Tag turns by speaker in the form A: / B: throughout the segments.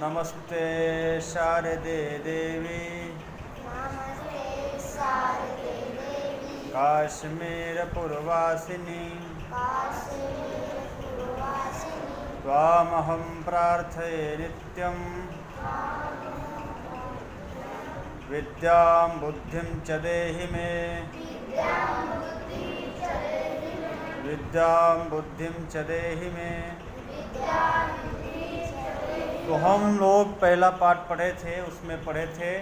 A: नमस्ते शारदे देवी
B: नमस्ते शारदे देवी
A: काश्मीरपुरवासिनी
B: काश्मीरपुरवासिनी
A: त्वामहं प्रार्थये नित्यं विद्यां बुद्धिं च देहि मे विद्यां बुद्धिं च देहि मे। तो हम लोग पहला पाठ पढ़े थे, उसमें पढ़े थे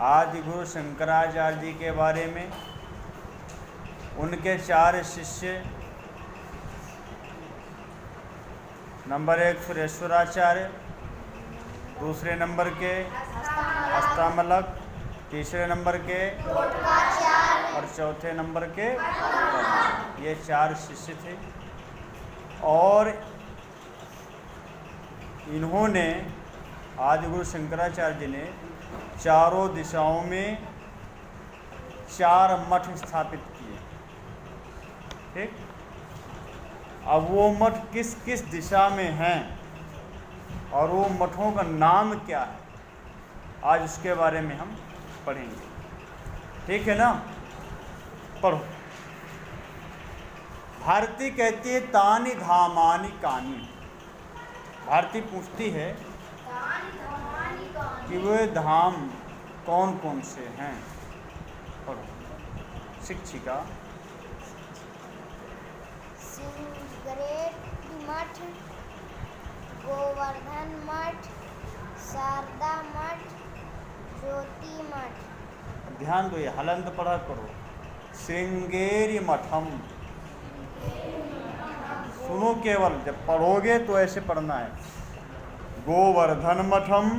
A: आदि गुरु शंकराचार्य जी के बारे में, उनके 4 शिष्य। नंबर 1 सुरेश्वराचार्य, दूसरे नंबर के अष्टामलक, तीसरे नंबर के और चौथे नंबर के, ये 4 शिष्य थे। और इन्होंने आदिगुरु शंकराचार्य जी ने चारों दिशाओं में 4 मठ स्थापित किए। ठीक, अब वो मठ किस किस दिशा में हैं और वो मठों का नाम क्या है, आज उसके बारे में हम पढ़ेंगे। ठीक है ना, पढ़ो। भारती कहती है तानी धामानी कानी। भारती पूछती है कि वे धाम कौन कौन से हैं। पढ़ो। शिक्षिका।
B: सिंहग्रेट मठ, गोवर्धन मठ, शारदा मठ, ज्योति मठ।
A: ध्यान दो, ये हलंत पढ़ा करो। श्रृंगेरी मठम। सुनो, केवल जब पढ़ोगे तो ऐसे पढ़ना है। गोवर्धन मठम,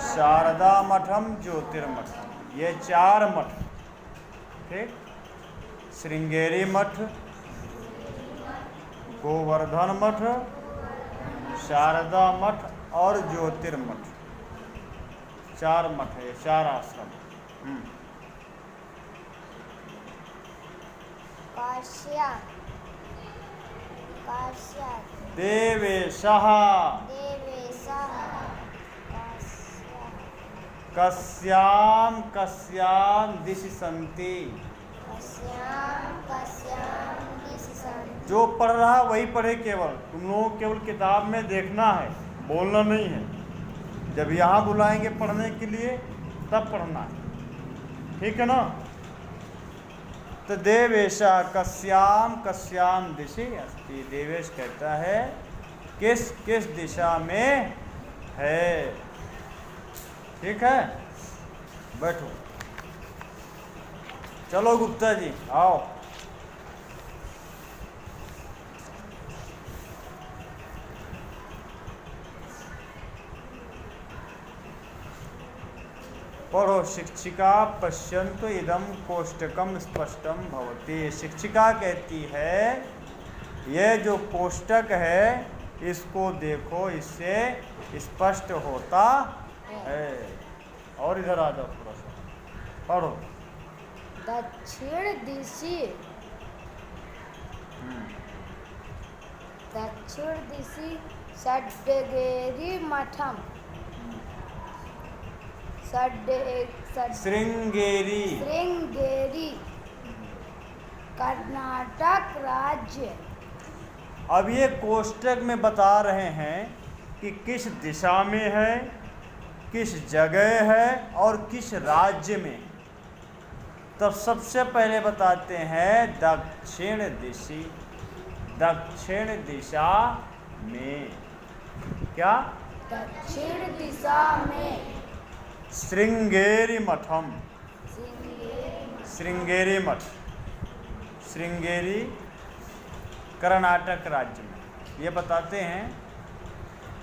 A: शारदा मठम, ज्योतिर्मठम, ये 4 मठ। ठीक, श्रृंगेरी मठ, गोवर्धन मठ, शारदा मठ और ज्योतिर्मठ, 4 मठ है, 4 आश्रम। देवेशः कस्यां कस्यां दिशि सन्ति। जो पढ़ रहा वही पढ़े, केवल तुम लोगों को केवल किताब में देखना है, बोलना नहीं है। जब यहाँ बुलाएंगे पढ़ने के लिए तब पढ़ना है, ठीक है ना। तो देवेशा कस्याम कस्याम दिशि अस्ति। देवेश कहता है किस किस दिशा में है। ठीक है, बैठो। चलो गुप्ता जी आओ। पढ़ो। शिक्षिका पश्यन्तु इदं कोष्टकम स्पष्टम भवति। शिक्षिका कहती है ये जो कोष्टक है इसको देखो, इससे स्पष्ट होता है। और इधर आ जाओ थोड़ा सा, पढ़ो।
B: दक्षिण दिशि षड्गेरी मठम,
A: श्रृंगेरी
B: कर्नाटक राज्य।
A: अब ये कोष्टक में बता रहे हैं कि किस दिशा में है, किस जगह है और किस राज्य में। तब सबसे पहले बताते हैं दक्षिण दिशा में। क्या?
B: दक्षिण दिशा में
A: श्रृंगेरी मठम। श्रृंगेरी मठ, श्रृंगेरी कर्नाटक राज्य में। ये बताते हैं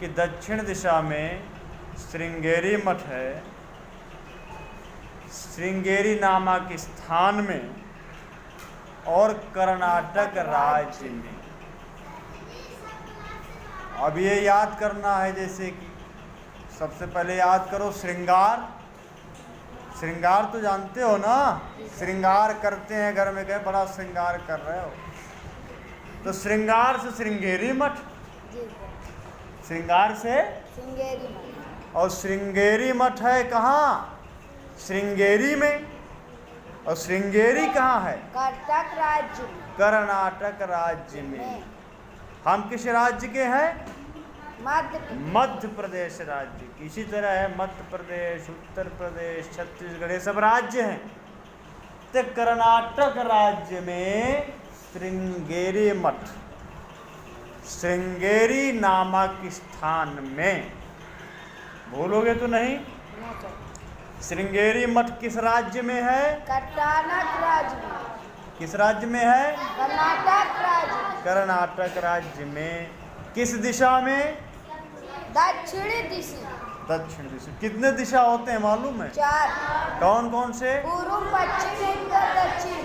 A: कि दक्षिण दिशा में श्रृंगेरी मठ है, श्रृंगेरी नामक स्थान में और कर्नाटक राज्य में। अब ये याद करना है, जैसे कि सबसे पहले याद करो श्रृंगार। श्रृंगार तो जानते हो ना, श्रृंगार करते हैं घर में, कहे बड़ा श्रृंगार कर रहे हो। तो श्रृंगार से श्रृंगेरी मठ, श्रृंगार से
B: श्रृंगेरी मठ।
A: और श्रृंगेरी मठ है कहाँ? श्रृंगेरी में। और श्रृंगेरी कहाँ है?
B: कर्नाटक राज्य में।
A: कर्नाटक राज्य में। हम किस राज्य के हैं? मध्य प्रदेश राज्य। इसी तरह है मध्य प्रदेश, उत्तर प्रदेश, छत्तीसगढ़, ये सब राज्य हैं। तो कर्नाटक राज्य में श्रृंगेरी मठ, श्रृंगेरी नामक स्थान में, भूलोगे तो नहीं? श्रृंगेरी मठ किस राज्य में है?
B: कर्नाटक राज्य में।
A: किस राज्य में है?
B: कर्नाटक राज्य।
A: कर्नाटक राज्य में। किस दिशा में?
B: दक्षिण दिशा।
A: दक्षिण दिशा। कितने दिशा होते हैं मालूम है?
B: 4।
A: कौन कौन से?
B: पूर्व, पश्चिम, उत्तर, दक्षिण।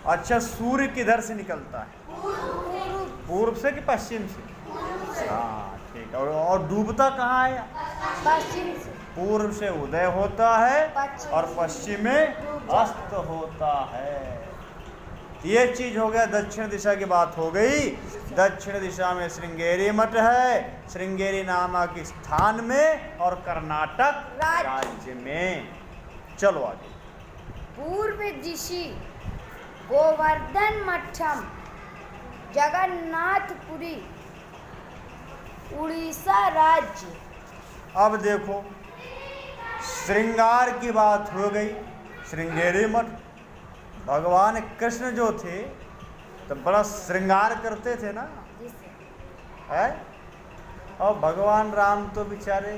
A: अच्छा, सूर्य किधर से निकलता है? पूर्व से कि पश्चिम से? हाँ ठीक। और डूबता कहाँ है?
B: पश्चिम से।
A: पूर्व से उदय होता है
B: पश्चिम
A: और पश्चिम में अस्त होता है। ये चीज हो गया, दक्षिण दिशा की बात हो गई। दक्षिण दिशा में श्रृंगेरी मठ है, श्रृंगेरी नामक स्थान में, और कर्नाटक राज्य में। चलो आगे।
B: पूर्व दिशि गोवर्धन मठम, जगन्नाथपुरी, उड़ीसा राज्य।
A: अब देखो, श्रृंगार की बात हो गई, श्रृंगेरी मठ। भगवान कृष्ण जो थे तो बड़ा श्रृंगार करते थे ना, है? और भगवान राम तो बेचारे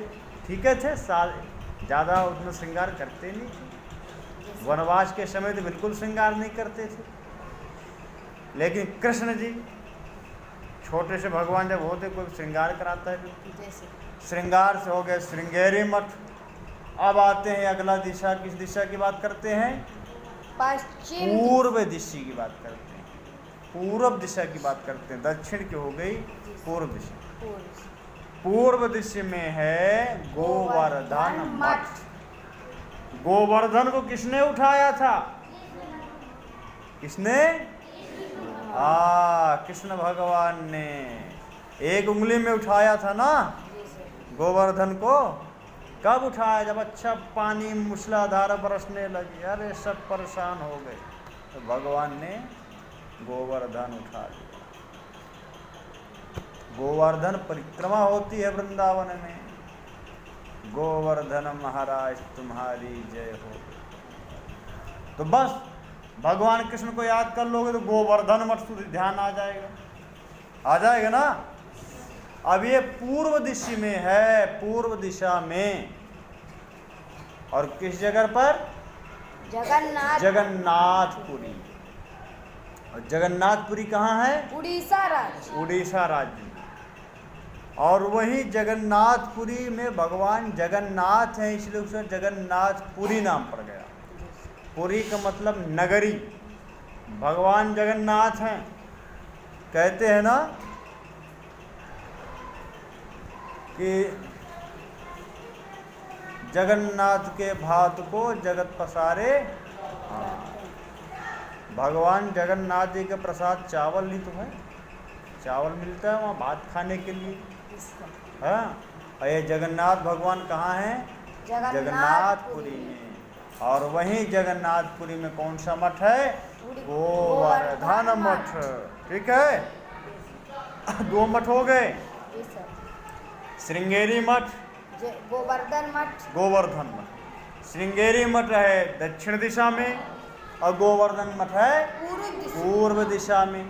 A: ठीक है थे, ज़्यादा उतना श्रृंगार करते नहीं थे। वनवास के समय तो बिल्कुल श्रृंगार नहीं करते थे। लेकिन कृष्ण जी छोटे से भगवान जब होते, कोई श्रृंगार कराता है। श्रृंगार से हो गए श्रृंगेरी मठ। अब आते हैं अगला दिशा। किस दिशा की बात करते हैं?
B: पश्चिम।
A: पूर्व दिशा की बात करते हैं। पूर्व दिशा की बात करते हैं। दक्षिण की हो गई पूर्व दिशा। पूर्व दिशा में है गोवर्धन मठ। गोवर्धन को किसने उठाया था? किसने? कृष्ण भगवान ने एक उंगली में उठाया था ना गोवर्धन को। कब उठाया? जब अच्छा पानी मूसलाधार बरसने लगी, अरे सब परेशान हो गए, तो भगवान ने गोवर्धन उठा लिया। गोवर्धन परिक्रमा होती है वृंदावन में। गोवर्धन महाराज तुम्हारी जय हो। तो बस भगवान कृष्ण को याद कर लोगे तो गोवर्धन मठ ध्यान आ जाएगा ना। अब ये पूर्व दिशा में है, पूर्व दिशा में। और किस जगह पर? जगन्नाथपुरी। और जगन्नाथपुरी कहाँ है?
B: उड़ीसा राज्य।
A: उड़ीसा राज्य में। और वही जगन्नाथपुरी में भगवान जगन्नाथ हैं, इसलिए उसे जगन्नाथपुरी नाम पड़ गया। पुरी का मतलब नगरी। भगवान जगन्नाथ हैं। कहते हैं ना कि जगन्नाथ के भात को जगत पसारे। भगवान जगन्नाथ जी के प्रसाद चावल ही तो है, चावल मिलता है वहाँ भात खाने के लिए। हाँ, और ये जगन्नाथ भगवान कहाँ हैं? जगन्नाथपुरी में। और वहीं जगन्नाथपुरी में कौन सा मठ है? गोवर्धन मठ। ठीक है, 2 मठ हो गए। श्रृंगेरी मठ,
B: गोवर्धन मठ।
A: गोवर्धन मठ। श्रृंगेरी मठ है दक्षिण दिशा में और गोवर्धन मठ है पूर्व दिशा में।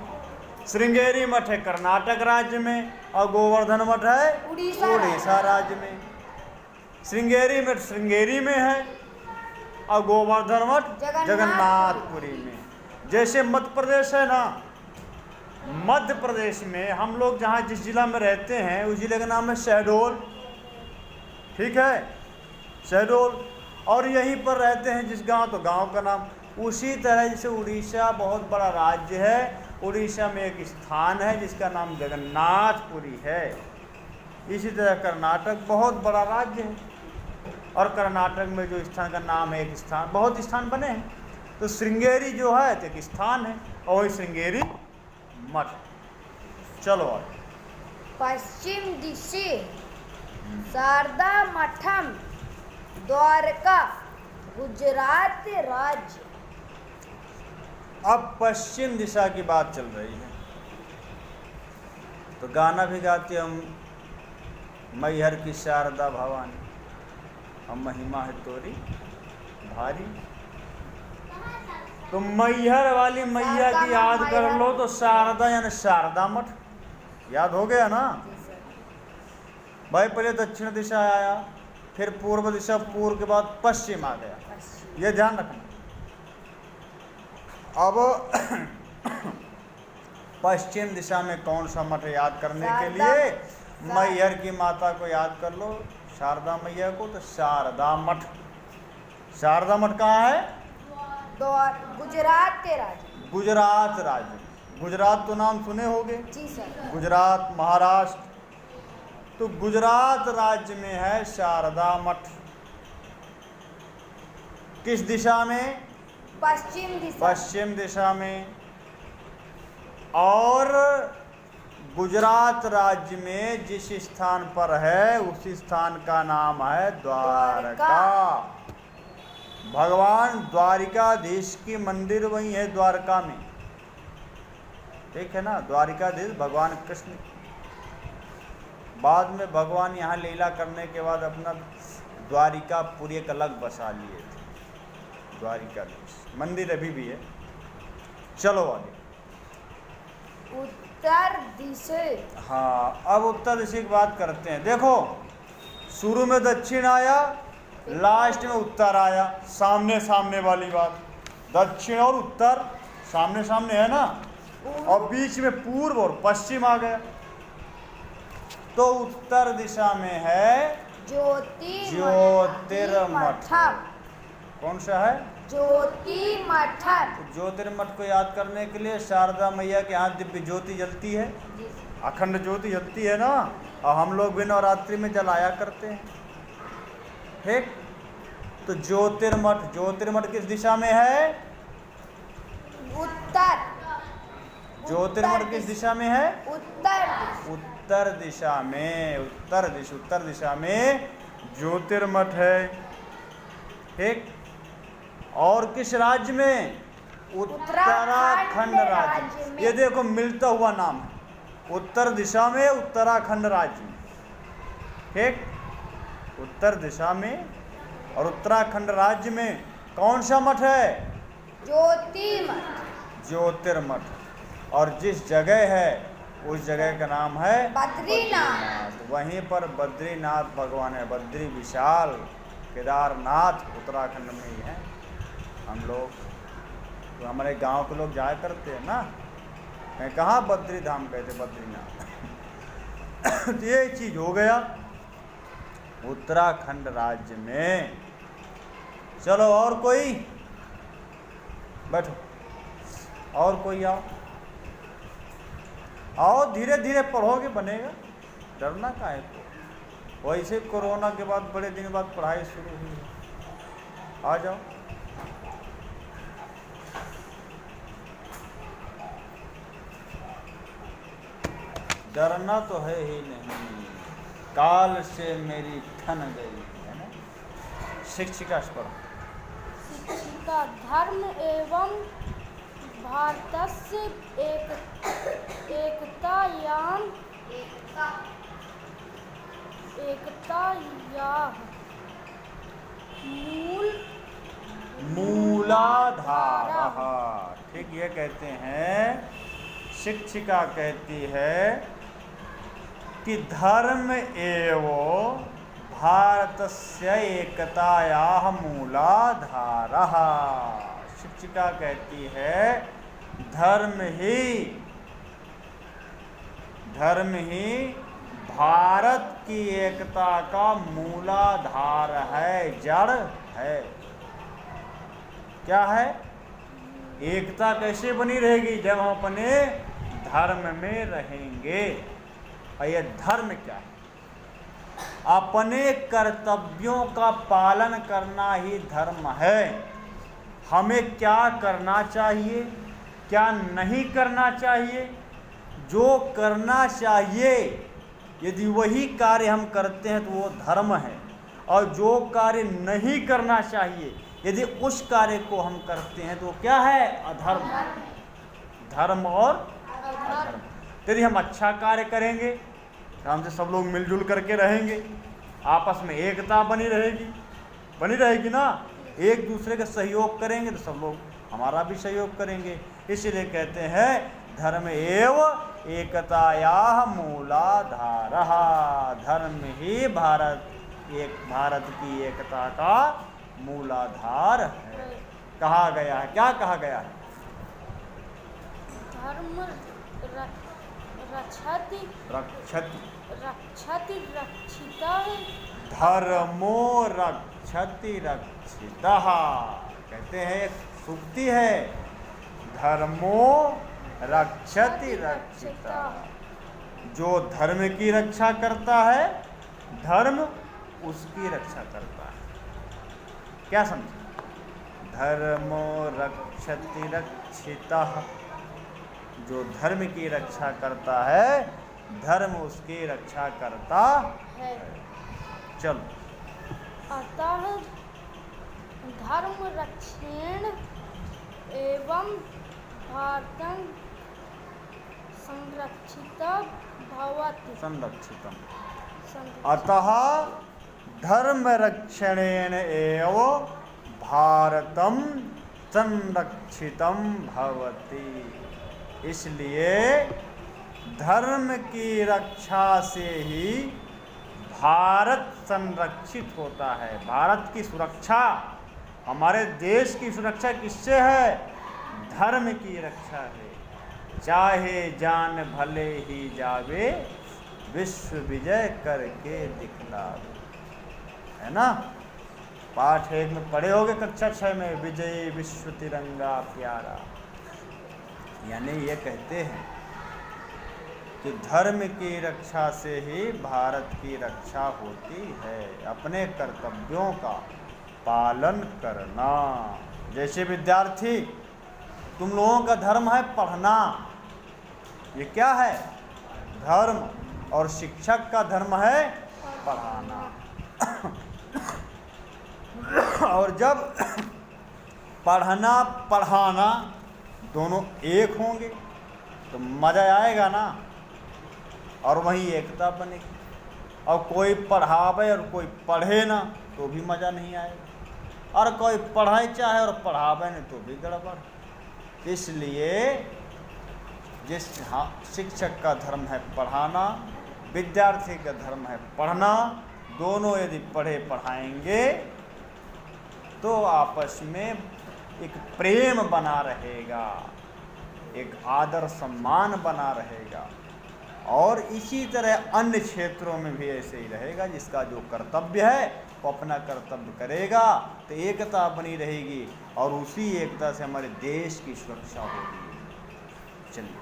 A: श्रृंगेरी मठ है कर्नाटक राज्य में और गोवर्धन मठ है उड़ीसा राज्य में। श्रृंगेरी मठ श्रृंगेरी में है और गोवर्धन मठ जगन्नाथपुरी में। जैसे मध्य प्रदेश है ना, मध्य प्रदेश में हम लोग जहाँ जिस जिला में रहते हैं उस जिले का नाम है शहडोल। ठीक है, शहडोल। और यहीं पर रहते हैं जिस गांव, तो गांव का नाम। उसी तरह जैसे उड़ीसा बहुत बड़ा राज्य है, उड़ीसा में एक स्थान है जिसका नाम जगन्नाथपुरी है। इसी तरह कर्नाटक बहुत बड़ा राज्य है और कर्नाटक में जो स्थान का नाम है, एक स्थान, बहुत स्थान बने हैं। तो श्रृंगेरी जो है तो एक स्थान है और वही श्रृंगेरी मठ। चलो आगे।
B: पश्चिम दिशा शारदा मठम द्वारका गुजरात राज्य।
A: अब पश्चिम दिशा की बात चल रही है, तो गाना भी गाते हम, मैहर की शारदा भवानी, हम महिमा है तोरी भारी। तो मैहर वाली मैया की याद कर लो तो शारदा यानी शारदा मठ याद हो गया ना भाई। पहले दक्षिण दिशा आया, फिर पूर्व दिशा, पूर्व के बाद पश्चिम आ गया, ये ध्यान रखना। अब पश्चिम दिशा में कौन सा मठ है याद करने के लिए, मैहर की माता को याद कर लो, शारदा मैया को, तो शारदा मठ। शारदा मठ कहाँ है?
B: गुजरात के राज्य।
A: गुजरात राज्य। गुजरात तो नाम सुने होंगे
B: जी सर।
A: गुजरात, महाराष्ट्र, तो गुजरात राज्य में है शारदा मठ। किस दिशा में?
B: पश्चिम दिशा।
A: पश्चिम दिशा में। और गुजरात राज्य में जिस स्थान पर है उसी स्थान का नाम है द्वारका। भगवान द्वारिकाधीश की मंदिर वही है द्वारका में, ठीक है ना। द्वारिकाधीश भगवान कृष्ण, बाद में भगवान यहाँ लीला करने के बाद अपना द्वारिकापुरी एक अलग बसा लिए थे। द्वारिकाधीश मंदिर अभी भी है। चलो आगे।
B: उत्तर दिशा।
A: हाँ, अब उत्तर दिशा की बात करते हैं। देखो, शुरू में दक्षिण आया, लास्ट में उत्तर आया, सामने सामने वाली बात। दक्षिण और उत्तर सामने सामने है ना, और बीच में पूर्व और पश्चिम आ गया। तो उत्तर दिशा में है ज्योतिर्मठ। कौन सा है?
B: ज्योतिर्मठ।
A: ज्योतिर्मठ को याद करने के लिए शारदा मैया के यहाँ दिव्य ज्योति जलती है, अखंड ज्योति जलती है ना, और हम लोग भी नवरात्रि में जलाया करते हैं, ठीक। तो ज्योतिर्मठ, ज्योतिर्मठ किस दिशा में है?
B: उत्तर।
A: ज्योतिर्मठ किस दिशा में है?
B: उत्तर।
A: उत्तर दिशा में। उत्तर दिशा में ज्योतिर्मठ है, ठीक। और किस राज्य में? उत्तराखंड राज्य में। ये देखो मिलता हुआ नाम है, उत्तर दिशा में उत्तराखंड राज्य में, ठीक। उत्तर दिशा में और उत्तराखंड राज्य में कौन सा मठ है?
B: ज्योतिर्मठ।
A: ज्योतिर्मठ। और जिस जगह है उस जगह का नाम है
B: बद्रीनाथ।
A: वहीं पर बद्रीनाथ भगवान है। बद्री विशाल, केदारनाथ उत्तराखंड में ही है। हम लोग तो हमारे गांव के लोग जाया करते हैं ना, मैं कहाँ बद्री धाम गए थे, बद्रीनाथ। तो ये चीज हो गया उत्तराखंड राज्य में। चलो और कोई बैठो, और कोई आओ, धीरे धीरे पढ़ोगे बनेगा, डरना काहे को। वैसे कोरोना के बाद बड़े दिन बाद पढ़ाई शुरू हुई है, आ जाओ। डरना तो है ही नहीं, काल से मेरी ठन गई है ना। शिक्षिका से पढ़ो।
C: शिक्षिका धर्म एवं भारतस्य एकतायाः
A: मूलाधारः, ठीक। ये कहते हैं, शिक्षिका कहती है कि धर्म एवं भारतस्य एकतायाः मूलाधारः। शिक्षिका कहती है धर्म ही भारत की एकता का मूलाधार है, जड़ है। क्या है? एकता कैसे बनी रहेगी? जब हम अपने धर्म में रहेंगे। और ये धर्म क्या है? अपने कर्तव्यों का पालन करना ही धर्म है। हमें क्या करना चाहिए, क्या नहीं करना चाहिए। जो करना चाहिए यदि वही कार्य हम करते हैं तो वो धर्म है, और जो कार्य नहीं करना चाहिए यदि उस कार्य को हम करते हैं तो वो क्या है? अधर्म। धर्म और अधर्म। यदि हम अच्छा कार्य करेंगे तो हमसे सब लोग मिलजुल करके रहेंगे, आपस में एकता बनी रहेगी ना। एक दूसरे का सहयोग करेंगे तो सब लोग हमारा भी सहयोग करेंगे। इसलिए कहते हैं धर्म एव एकतायाः मूलाधारः। धर्म ही भारत की एकता का मूलाधार है। कहा गया है, क्या कहा गया है?
C: धर्म रक्षति रक्षिता है।
A: धर्मो रक्षति रक्षितः। कहते हैं एक सूक्ति है, धर्मो रक्षति रक्षितः। जो धर्म की रक्षा करता है धर्म उसकी रक्षा करता है। क्या समझे? धर्मो रक्षति रक्षितः। जो धर्म की रक्षा करता है धर्म उसकी रक्षा करता
C: है।
A: चलो,
C: अतः धर्म रक्षेण एवं भारतं
A: संरक्षितम। अतः धर्म रक्षणेन एव भारतम संरक्षितम भवति। इसलिए धर्म की रक्षा से ही भारत संरक्षित होता है। भारत की सुरक्षा, हमारे देश की सुरक्षा किससे है? धर्म की रक्षा है। चाहे जान भले ही जावे, विश्व विजय करके दिखलावे। है ना? पाठ 1 में पढ़े होगे, कक्षा 6 में, विजयी विश्व तिरंगा प्यारा। यानी ये कहते हैं कि धर्म की रक्षा से ही भारत की रक्षा होती है। अपने कर्तव्यों का पालन करना। जैसे विद्यार्थी, तुम लोगों का धर्म है पढ़ना, ये क्या है? धर्म। और शिक्षक का धर्म है पढ़ाना। और जब पढ़ना पढ़ाना दोनों एक होंगे तो मज़ा आएगा ना, और वहीं एकता बनेगी। और कोई पढ़ावे और कोई पढ़े ना तो भी मज़ा नहीं आएगा, और कोई पढ़ाई चाहे और पढ़ावे नहीं तो भी गड़बड़। इसलिए जिस शिक्षक का धर्म है पढ़ाना, विद्यार्थी का धर्म है पढ़ना, दोनों यदि पढ़े पढ़ाएंगे तो आपस में एक प्रेम बना रहेगा, एक आदर सम्मान बना रहेगा। और इसी तरह अन्य क्षेत्रों में भी ऐसे ही रहेगा। जिसका जो कर्तव्य है वो अपना कर्तव्य करेगा तो एकता बनी रहेगी, और उसी एकता से हमारे देश की सुरक्षा होगी। चलिए,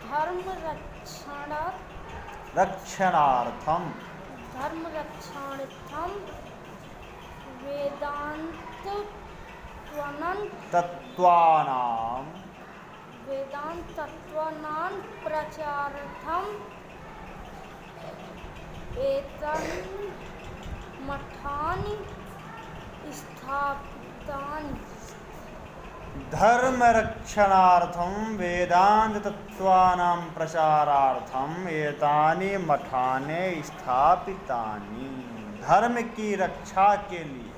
C: धर्म रक्षणार्थम वेदांत तत्त्वानां प्रचारार्थम एतानि मठानि स्थापितानि।
A: धर्म रक्षणार्थम वेदांत तत्त्वानां प्रचारार्थम एतानि मठानि स्थापितानि। धर्म की रक्षा के लिए,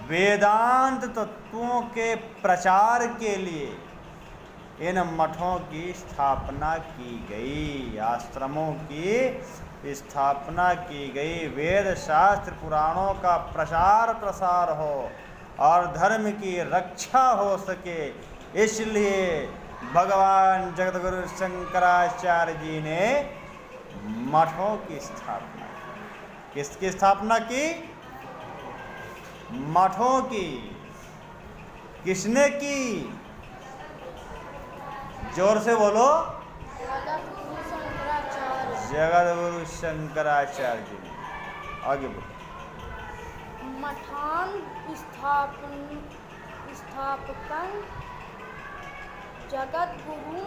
A: वेदांत तत्वों के प्रचार के लिए इन मठों की स्थापना की गई, आश्रमों की स्थापना की गई। वेद शास्त्र पुराणों का प्रचार प्रसार हो और धर्म की रक्षा हो सके, इसलिए भगवान जगतगुरु शंकराचार्य जी ने मठों की स्थापना की। किसकी स्थापना की? मठों की। किसने की? जोर से बोलो। जगतगुरु शंकराचार्य जी ने। आगे बोलो।
C: मठान स्थापकन जगतगुरु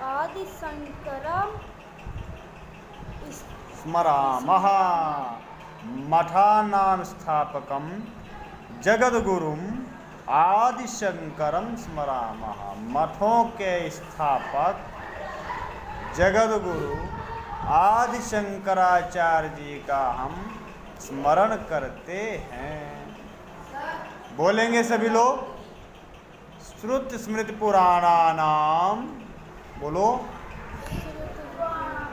C: आदिशंकरम
A: स्मरामः मठानां स्थापकं जगद्गुरुम आदिशंकरम स्मरामः। मठों के स्थापक जगद्गुरु आदि शंकराचार्य जी का हम स्मरण करते हैं। बोलेंगे सभी लोग। श्रुति स्मृति पुराणानाम, बोलो।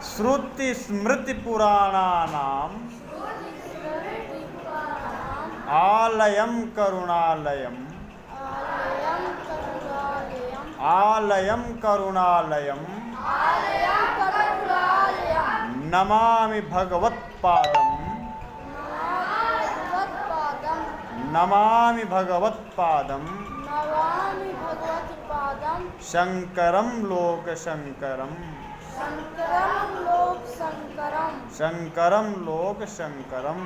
A: श्रुति स्मृति पुराणानाम आलयम करुणालयम आलयम करुणालयम नमामि भगवत्पादम नमामि भगवत्पादम शंकरम लोक शंकरम शंकरम लोक शंकरम।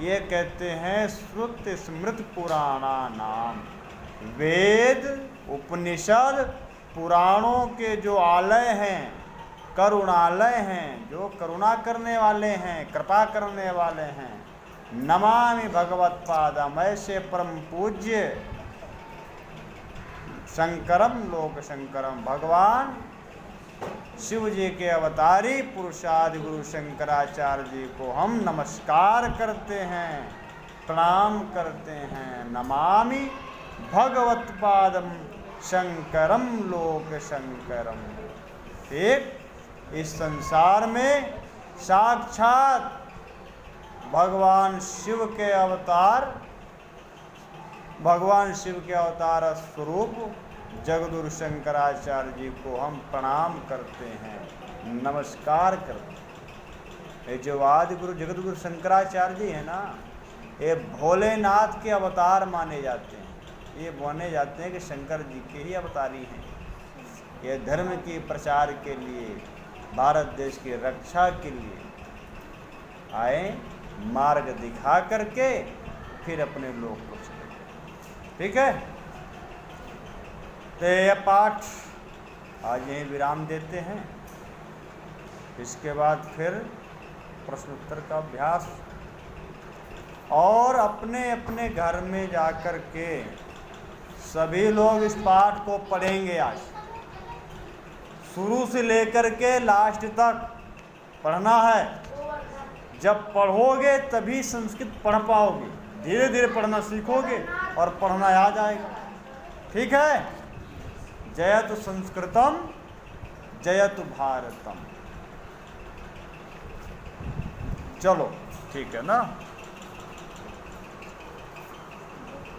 A: ये कहते हैं श्रुति स्मृति पुराणा नाम। वेद उपनिषद पुराणों के जो आलय हैं, करुणालय हैं, जो करुणा करने वाले हैं, कृपा करने वाले हैं। नमामि भगवत्पादम, ऐसे परम पूज्य शंकरम लोक शंकरम, भगवान शिव जी के अवतारी पुरुषादि गुरु शंकराचार्य जी को हम नमस्कार करते हैं, प्रणाम करते हैं। नमामि भगवत्पादम शंकरम लोक शंकरम। ठीक, इस संसार में साक्षात भगवान शिव के अवतार, भगवान शिव के अवतार स्वरूप जगद्गुरु शंकराचार्य जी को हम प्रणाम करते हैं, नमस्कार करते हैं। ये जो आदि गुरु जगद्गुरु शंकराचार्य जी है ना, ये भोलेनाथ के अवतार माने जाते हैं। ये माने जाते हैं कि शंकर जी के ही अवतारी हैं। ये धर्म के प्रचार के लिए, भारत देश की रक्षा के लिए आए, मार्ग दिखा करके फिर अपने लोक को चले। ठीक है, तो यह पाठ आज यहीं विराम देते हैं। इसके बाद फिर प्रश्नोत्तर का अभ्यास, और अपने अपने घर में जाकर के सभी लोग इस पाठ को पढ़ेंगे। आज शुरू से लेकर के लास्ट तक पढ़ना है। जब पढ़ोगे तभी संस्कृत पढ़ पाओगे, धीरे धीरे पढ़ना सीखोगे और पढ़ना आ जाएगा। ठीक है, जयतु संस्कृतम जयतु भारतम। चलो ठीक है ना।